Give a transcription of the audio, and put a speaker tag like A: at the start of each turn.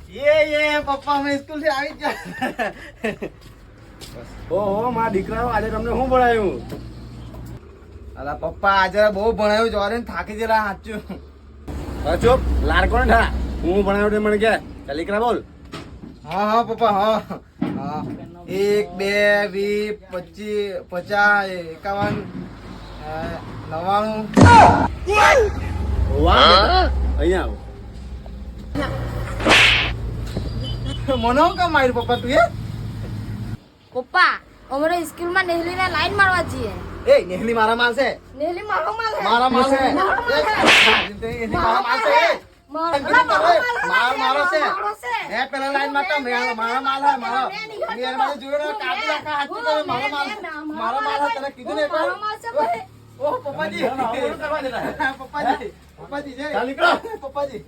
A: ये पप्पा मैं स्कूल से આવી ગયા.
B: ઓહો મારા દીકરાઓ આજે તમને શું ભણાયું?
A: અલા પપ્પા આજે બહુ ભણાયું જોરે થાકી ગયેલા સાચું.
B: હવે ચૂપ લાડકો ને થા. હું ભણાવ્યું તે મને કે ચાલ દીકરા બોલ.
A: હા પપ્પા હા. 1 2 20 25 50 51 99
B: વાહ અહીંયા આવો.
A: મને કેમ માર્યું પપ્પા તું એ?
C: પપ્પા અમારે સ્કૂલમાં નેહલીને લાઈન મારવા જઈએ.
A: એ નેહલી મારા માલ છે.
C: નેહલી મારો માલ હે.
A: મારા માલ છે.
C: મારો માલ હે.
A: મારા માલ છે. મારો છે.
C: મારો છે.
A: એ પેલા લાઈન મારતા મારા માલ હે મારો. મેર મારે જોયો કાપી નાખા હાથ તો મારો માલ. મારો માલ હે તને કીધું ને
C: મારો માલ છે ભાઈ.
A: ઓ પપ્પાજી પપ્પાજી પપ્પાજી જય
B: ચાલ નીકળો.
A: પપ્પાજી